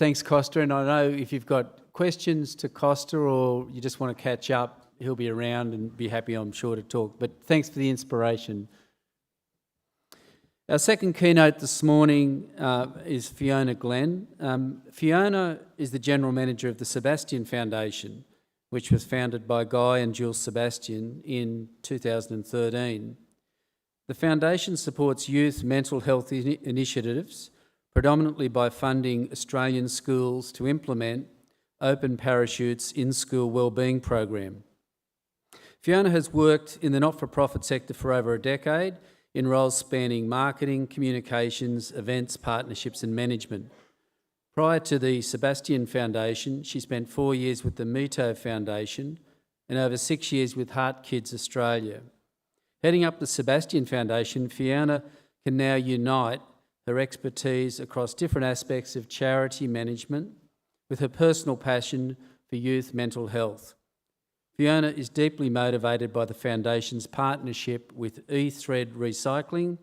Thanks, Costa. And I know if you've got questions to Costa or you just want to catch up, he'll be around and be happy, I'm sure, to talk. But thanks for the inspiration. Our second keynote this morning is Fiona Glenn. Fiona is the General Manager of the Sebastian Foundation, which was founded by Guy and Jules Sebastian in 2013. The foundation supports youth mental health initiatives, predominantly by funding Australian schools to implement Open Parachutes in-school wellbeing program. Fiona has worked in the not-for-profit sector for over a decade in roles spanning marketing, communications, events, partnerships and management. Prior to the Sebastian Foundation, she spent 4 years with the Mito Foundation and over 6 years with Heart Kids Australia. Heading up the Sebastian Foundation, Fiona can now unite her expertise across different aspects of charity management with her personal passion for youth mental health. Fiona is deeply motivated by the Foundation's partnership with eThread Recycling,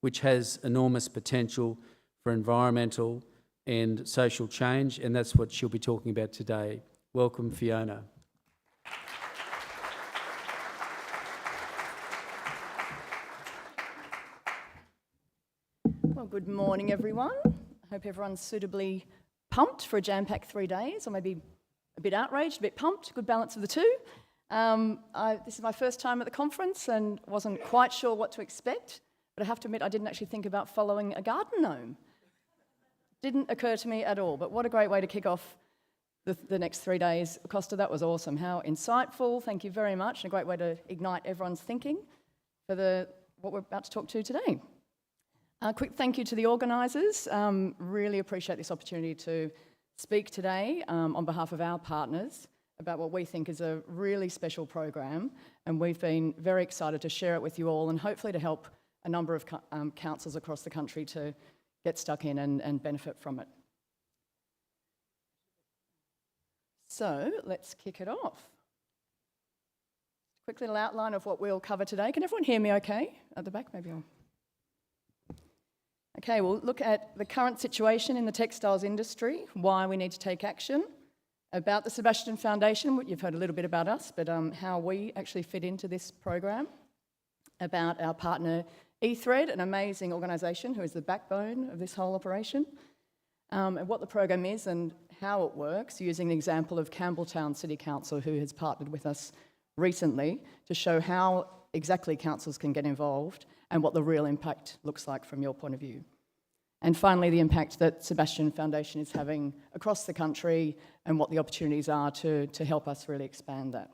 which has enormous potential for environmental and social change, and that's what she'll be talking about today. Welcome, Fiona. Well, good morning, everyone. I hope everyone's suitably pumped for a jam-packed 3 days, or maybe a bit outraged, a bit pumped, good balance of the two. This is my first time at the conference and wasn't quite sure what to expect, but I have to admit I didn't actually think about following a garden gnome. Didn't occur to me at all, but what a great way to kick off the next 3 days. Costa, that was awesome. How insightful, thank you very much, and a great way to ignite everyone's thinking for what we're about to talk to today. A quick thank you to the organisers. Really appreciate this opportunity to speak today on behalf of our partners about what we think is a really special program, and we've been very excited to share it with you all and hopefully to help a number of councils across the country to get stuck in and benefit from it. So let's kick it off. Quick little outline of what we'll cover today. Can everyone hear me okay? At the back, maybe I'll... Okay, we'll look at the current situation in the textiles industry, why we need to take action, about the Sebastian Foundation, what you've heard a little bit about us, but how we actually fit into this program, about our partner eThread, an amazing organisation who is the backbone of this whole operation, and what the program is and how it works, using the example of Campbelltown City Council, who has partnered with us recently to show how exactly councils can get involved and what the real impact looks like from your point of view. And finally, the impact that Sebastian Foundation is having across the country and what the opportunities are to help us really expand that.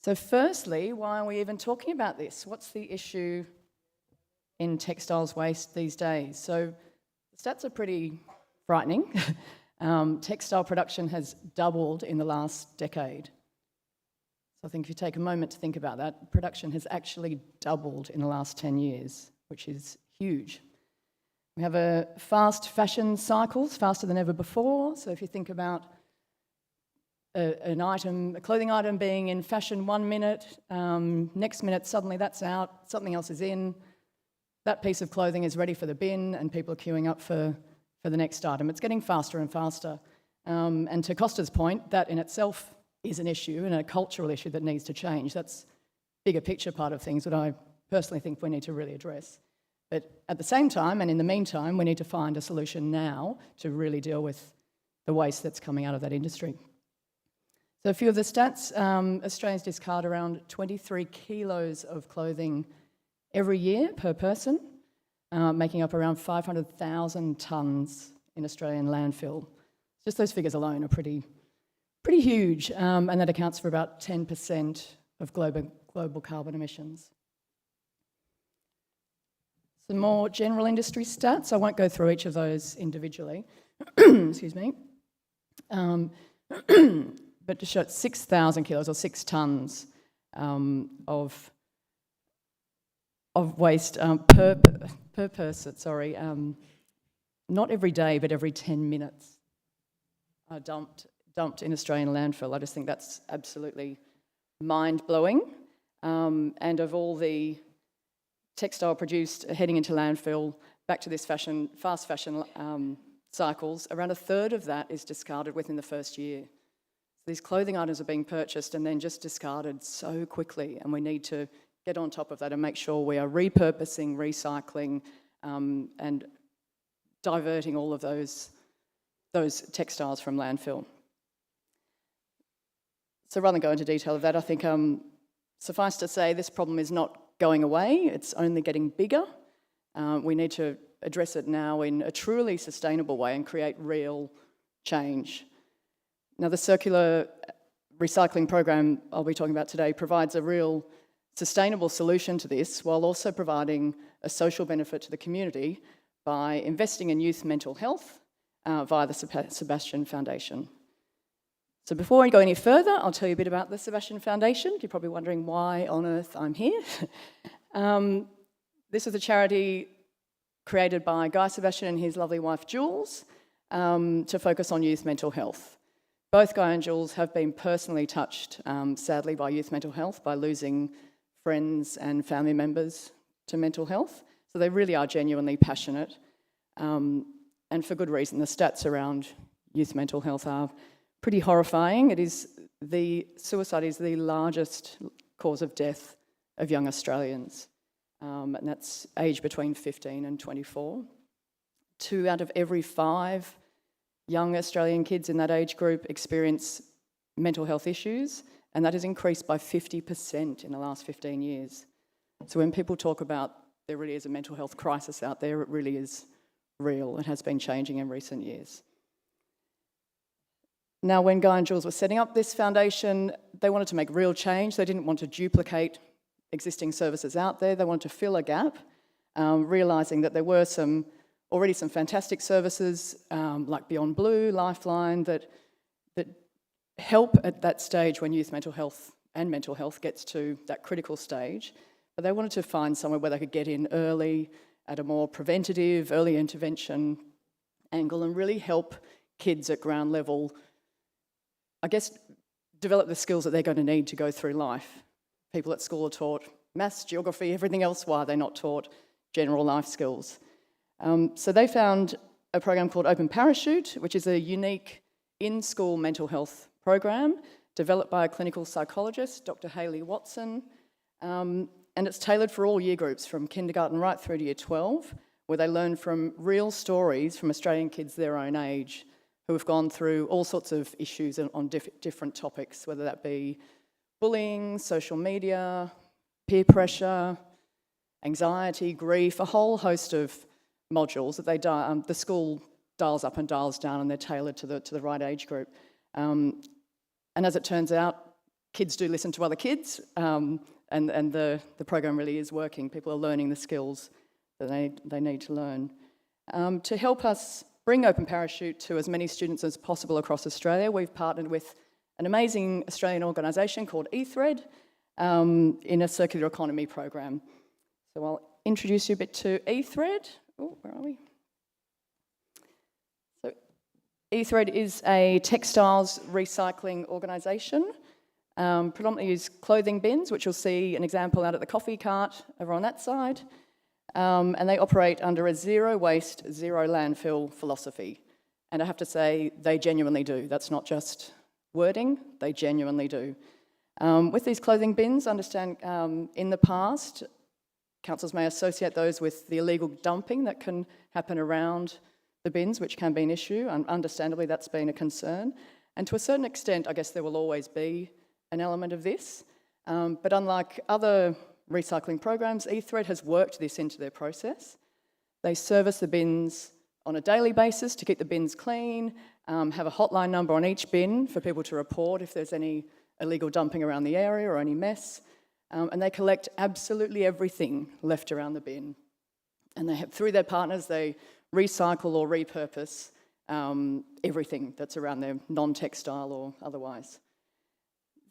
So firstly, why are we even talking about this? What's the issue in textiles waste these days? So the stats are pretty frightening. Textile production has doubled in the last decade. So I think if you take a moment to think about that, production has actually doubled in the last 10 years, which is huge. We have a fast fashion cycles, faster than ever before. So if you think about a clothing item being in fashion 1 minute, next minute suddenly that's out, something else is in, that piece of clothing is ready for the bin and people are queuing up for the next item. It's getting faster and faster. And to Costa's point, that in itself is an issue and a cultural issue that needs to change. That's a bigger picture part of things that I personally think we need to really address. But at the same time, and in the meantime, we need to find a solution now to really deal with the waste that's coming out of that industry. So a few of the stats, Australians discard around 23 kilos of clothing every year per person, making up around 500,000 tonnes in Australian landfill. Just those figures alone are pretty huge, and that accounts for about 10% of global carbon emissions. Some more general industry stats. I won't go through each of those individually. Excuse me. But to show 6,000 kilos or 6 tonnes of waste per person. Sorry, not every day, but every 10 minutes are dumped in Australian landfill. I just think that's absolutely mind-blowing. And of all the textile produced heading into landfill, back to this fast fashion cycles, around a third of that is discarded within the first year. These clothing items are being purchased and then just discarded so quickly, and we need to get on top of that and make sure we are repurposing, recycling, and diverting all of those textiles from landfill. So rather than go into detail of that, I think suffice to say this problem is not going away, it's only getting bigger. We need to address it now in a truly sustainable way and create real change. Now, the circular recycling program I'll be talking about today provides a real sustainable solution to this, while also providing a social benefit to the community by investing in youth mental health via the Sebastian Foundation. So before I go any further, I'll tell you a bit about the Sebastian Foundation. You're probably wondering why on earth I'm here. This is a charity created by Guy Sebastian and his lovely wife Jules to focus on youth mental health. Both Guy and Jules have been personally touched, sadly, by youth mental health, by losing friends and family members to mental health. So they really are genuinely passionate, and for good reason. The stats around youth mental health are pretty horrifying. Suicide is the largest cause of death of young Australians, and that's aged between 15 and 24. 2 out of every 5 young Australian kids in that age group experience mental health issues, and that has increased by 50% in the last 15 years. So when people talk about there really is a mental health crisis out there, it really is real. It has been changing in recent years. Now, when Guy and Jules were setting up this foundation, they wanted to make real change. They didn't want to duplicate existing services out there. They wanted to fill a gap, realising that there were already some fantastic services like Beyond Blue, Lifeline, that help at that stage when youth mental health and mental health gets to that critical stage. But they wanted to find somewhere where they could get in early at a more preventative, early intervention angle and really help kids at ground level, I guess, develop the skills that they're going to need to go through life. People at school are taught maths, geography, everything else. Why are they not taught general life skills? So they found a program called Open Parachute, which is a unique in-school mental health program developed by a clinical psychologist, Dr. Hayley Watson, and it's tailored for all year groups from kindergarten right through to year 12, where they learn from real stories from Australian kids their own age who have gone through all sorts of issues on different topics, whether that be bullying, social media, peer pressure, anxiety, grief, a whole host of modules that the school dials up and dials down, and they're tailored to the right age group. And as it turns out, kids do listen to other kids, and the program really is working. People are learning the skills that they need to learn. To help us bring Open Parachute to as many students as possible across Australia, we've partnered with an amazing Australian organisation called eThread in a circular economy program. So I'll introduce you a bit to eThread. Oh, where are we? So eThread is a textiles recycling organisation. Predominantly use clothing bins, which you'll see an example out at the coffee cart over on that side. And they operate under a zero waste, zero landfill philosophy. And I have to say, they genuinely do. That's not just wording, they genuinely do. With these clothing bins, I understand in the past, councils may associate those with the illegal dumping that can happen around the bins, which can be an issue, and understandably that's been a concern. And to a certain extent, I guess there will always be an element of this. But unlike other recycling programs, eThread has worked this into their process. They service the bins on a daily basis to keep the bins clean, have a hotline number on each bin for people to report if there's any illegal dumping around the area or any mess. And they collect absolutely everything left around the bin. And through their partners, they recycle or repurpose everything that's around there, non-textile or otherwise.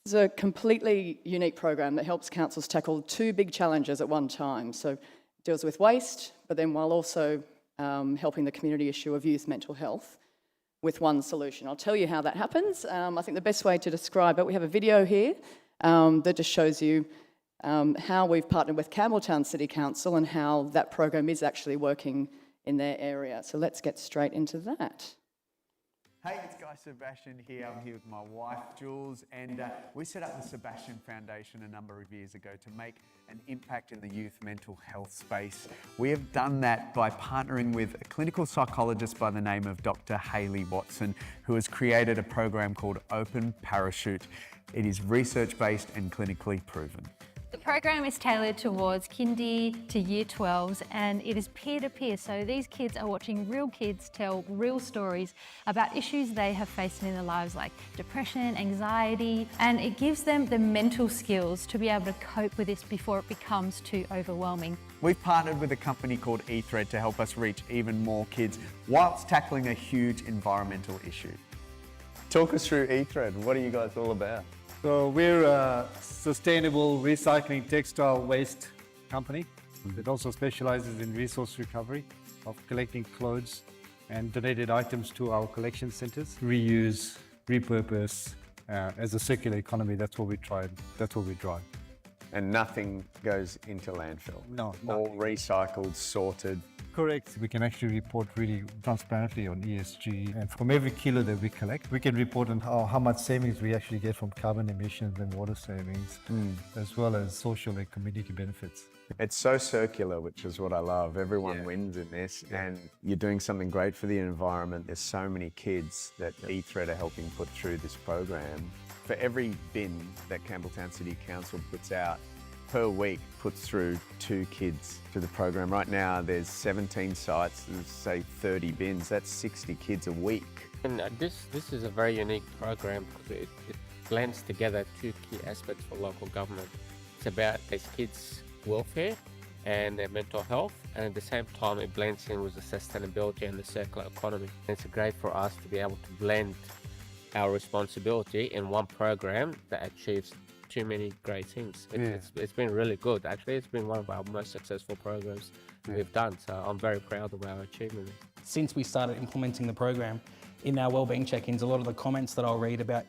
It's a completely unique program that helps councils tackle 2 big challenges at one time. So it deals with waste, but then while also helping the community issue of youth mental health with one solution. I'll tell you how that happens. I think the best way to describe it, we have a video here that just shows you how we've partnered with Campbelltown City Council and how that program is actually working in their area. So let's get straight into that. Hey, it's Sebastian here. I'm here with my wife, Jules, and we set up the Sebastian Foundation a number of years ago to make an impact in the youth mental health space. We have done that by partnering with a clinical psychologist by the name of Dr. Hayley Watson, who has created a program called Open Parachute. It is research-based and clinically proven. The program is tailored towards kindy to year 12s, and it is peer-to-peer. So these kids are watching real kids tell real stories about issues they have faced in their lives, like depression, anxiety, and it gives them the mental skills to be able to cope with this before it becomes too overwhelming. We've partnered with a company called eThread to help us reach even more kids whilst tackling a huge environmental issue. Talk us through eThread. What are you guys all about? So we're a sustainable recycling textile waste company that also specializes in resource recovery of collecting clothes and donated items to our collection centers. Reuse, repurpose, as a circular economy, that's what we try, that's what we drive. And nothing goes into landfill? No. All recycled, sorted. Correct. We can actually report really transparently on ESG, and from every kilo that we collect, we can report on how much savings we actually get from carbon emissions and water savings, as well as social and community benefits. It's so circular, which is what I love. Everyone wins in this, and you're doing something great for the environment. There's so many kids that eThread are helping put through this program. For every bin that Campbelltown City Council puts out per week, puts through 2 kids to the program. Right now there's 17 sites, there's say 30 bins, that's 60 kids a week. And this is a very unique program because it blends together 2 key aspects for local government. It's about these kids' welfare and their mental health, and at the same time it blends in with the sustainability and the circular economy. And it's great for us to be able to blend our responsibility in one program that achieves too many great things. It's been really good. Actually, it's been one of our most successful programs we've done, so I'm very proud of our achievement. Since we started implementing the program, in our wellbeing check-ins, a lot of the comments that I'll read about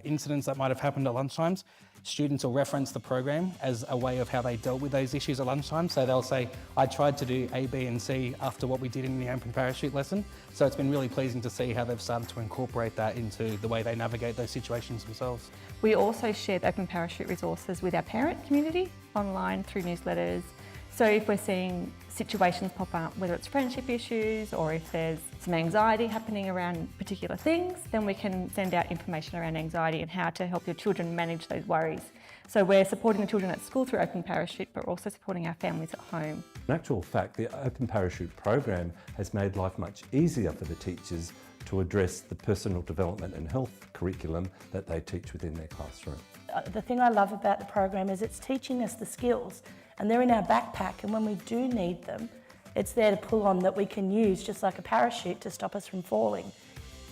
incidents that might have happened at lunchtimes, students will reference the program as a way of how they dealt with those issues at lunchtime. So they'll say, I tried to do A, B and C after what we did in the open parachute lesson. So it's been really pleasing to see how they've started to incorporate that into the way they navigate those situations themselves. We also shared open parachute resources with our parent community online through newsletters. So if we're seeing situations pop up, whether it's friendship issues or if there's some anxiety happening around particular things, then we can send out information around anxiety and how to help your children manage those worries. So we're supporting the children at school through Open Parachute, but we're also supporting our families at home. In actual fact, the Open Parachute program has made life much easier for the teachers to address the personal development and health curriculum that they teach within their classroom. The thing I love about the program is it's teaching us the skills, and they're in our backpack, and when we do need them, it's there to pull on that we can use just like a parachute to stop us from falling.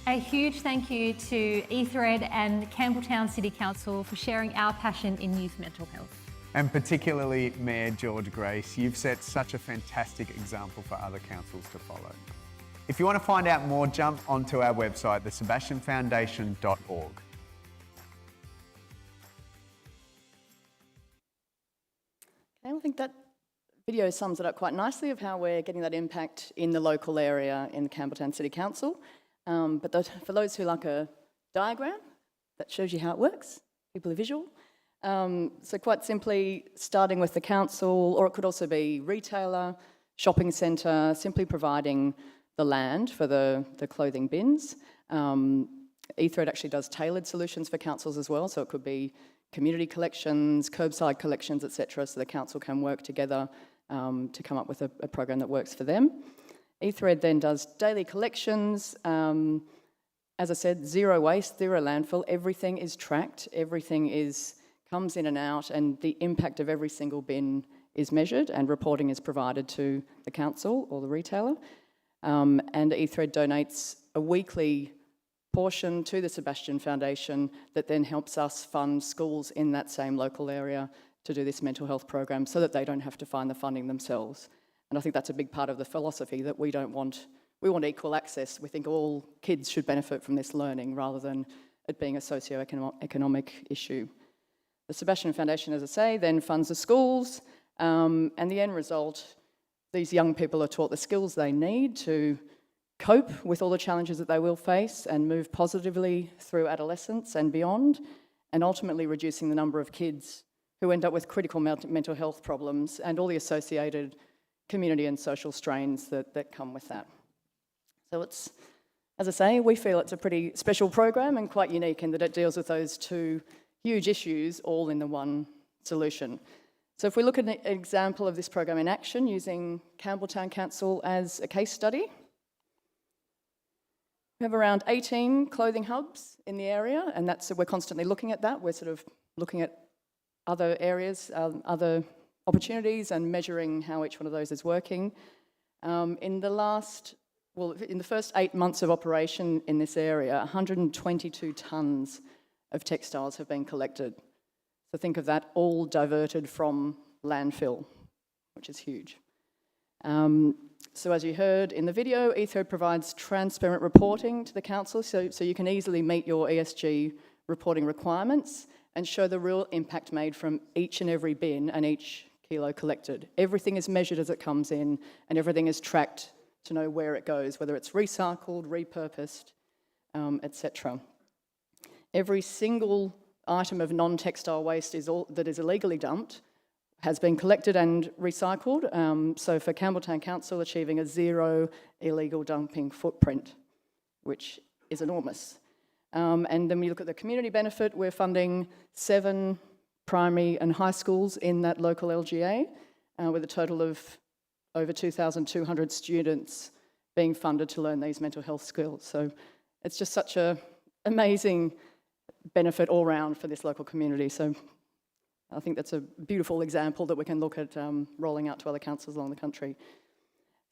A huge thank you to eThread and Campbelltown City Council for sharing our passion in youth mental health. And particularly Mayor George Grace, you've set such a fantastic example for other councils to follow. If you want to find out more, jump onto our website, thesebastianfoundation.org. I think that video sums it up quite nicely of how we're getting that impact in the local area in the Campbelltown City Council. For those who like a diagram, that shows you how it works. People are visual. So quite simply, starting with the council, or it could also be retailer, shopping centre, simply providing the land for the clothing bins. eThread actually does tailored solutions for councils as well, so it could be community collections, curbside collections, etc. So the council can work together to come up with a program that works for them. eThread then does daily collections. As I said, zero waste, zero landfill. Everything is tracked. Everything comes in and out, and the impact of every single bin is measured, and reporting is provided to the council or the retailer. And eThread donates a weekly portion to the Sebastian Foundation that then helps us fund schools in that same local area to do this mental health program so that they don't have to find the funding themselves. And I think that's a big part of the philosophy, that we want equal access. We think all kids should benefit from this learning rather than it being a socio-economic issue. The Sebastian Foundation, as I say, then funds the schools, and the end result, these young people are taught the skills they need to cope with all the challenges that they will face and move positively through adolescence and beyond, and ultimately reducing the number of kids who end up with critical mental health problems and all the associated community and social strains that come with that. So it's, as I say, we feel it's a pretty special program and quite unique in that it deals with those two huge issues all in the one solution. So if we look at an example of this program in action using Campbelltown Council as a case study, we have around 18 clothing hubs in the area, and we're constantly looking at that. We're sort of looking at other areas, other opportunities, and measuring how each one of those is working. In the first 8 months of operation in this area, 122 tonnes of textiles have been collected. So think of that all diverted from landfill, which is huge. So as you heard in the video, eThread provides transparent reporting to the council so you can easily meet your ESG reporting requirements and show the real impact made from each and every bin and each kilo collected. Everything is measured as it comes in and everything is tracked to know where it goes, whether it's recycled, repurposed, etc. Every single item of non-textile waste that is illegally dumped has been collected and recycled. So for Campbelltown Council, achieving a zero illegal dumping footprint, which is enormous. And then when you look at the community benefit, we're funding 7 primary and high schools in that local LGA with a total of over 2,200 students being funded to learn these mental health skills. So it's just such an amazing benefit all round for this local community. So I think that's a beautiful example that we can look at rolling out to other councils along the country.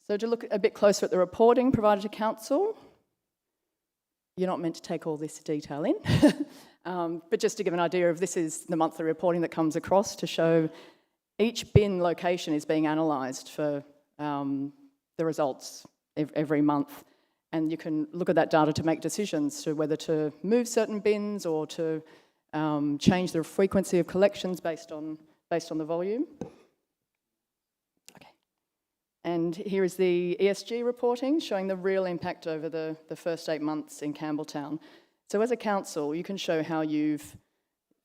So to look a bit closer at the reporting provided to council, you're not meant to take all this detail in, but just to give an idea of this is the monthly reporting that comes across to show each bin location is being analysed for the results every month. And you can look at that data to make decisions to whether to move certain bins or to change the frequency of collections based on the volume. Okay. And here is the ESG reporting showing the real impact over the first 8 months in Campbelltown. So as a council, you can show how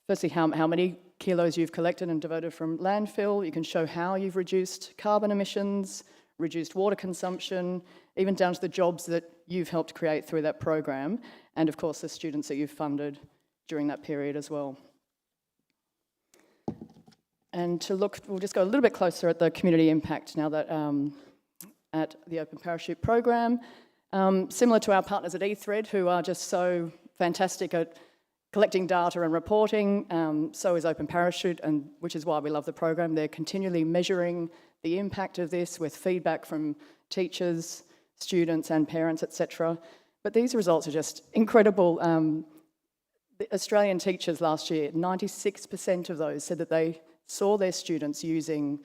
firstly, how many kilos you've collected and diverted from landfill. You can show how you've reduced carbon emissions, reduced water consumption, even down to the jobs that you've helped create through that program, and of course the students that you've funded during that period as well. And to look, we'll just go a little bit closer at the community impact now that at the Open Parachute program. Similar to our partners at eThread, who are just so fantastic at collecting data and reporting, so is Open Parachute, and which is why we love the program. They're continually measuring the impact of this with feedback from teachers, students and parents, etc. But these results are just incredible. The Australian teachers last year, 96% of those said that they saw their students using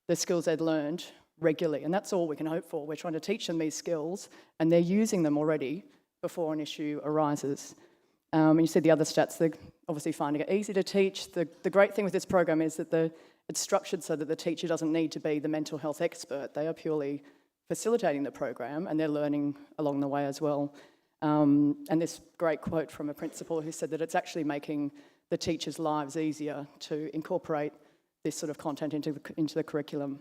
the skills they'd learned regularly, and that's all we can hope for. We're trying to teach them these skills, and they're using them already before an issue arises. And you see the other stats, they're obviously finding it easy to teach. The great thing with this program is that it's structured so that the teacher doesn't need to be the mental health expert. They are purely facilitating the program, and they're learning along the way as well. And this great quote from a principal who said that it's actually making the teachers' lives easier to incorporate this sort of content into the curriculum.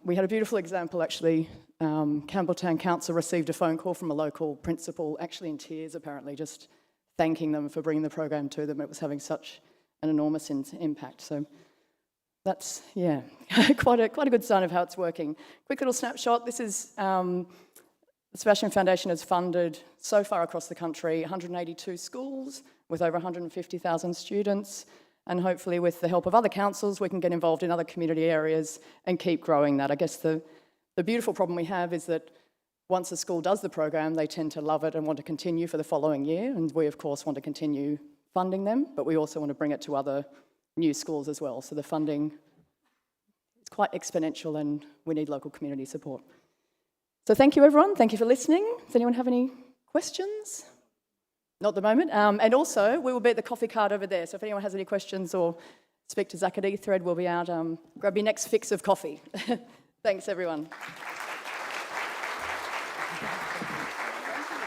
We had a beautiful example actually. Campbelltown Council received a phone call from a local principal, actually in tears apparently, just thanking them for bringing the program to them. It was having such an enormous impact. So that's, yeah, quite a good sign of how it's working. Quick little snapshot. This is the Sebastian Foundation has funded so far across the country 182 schools with over 150,000 students, and hopefully with the help of other councils we can get involved in other community areas and keep growing that. I guess the beautiful problem we have is that once a school does the program, they tend to love it and want to continue for the following year, and we of course want to continue funding them, but we also want to bring it to other new schools as well. So the funding is quite exponential and we need local community support. So thank you everyone, thank you for listening. Does anyone have any questions? Not at the moment. And also, we will be at the coffee cart over there, so if anyone has any questions or speak to Zach at eThread, we'll be out, grab your next fix of coffee. Thanks, everyone.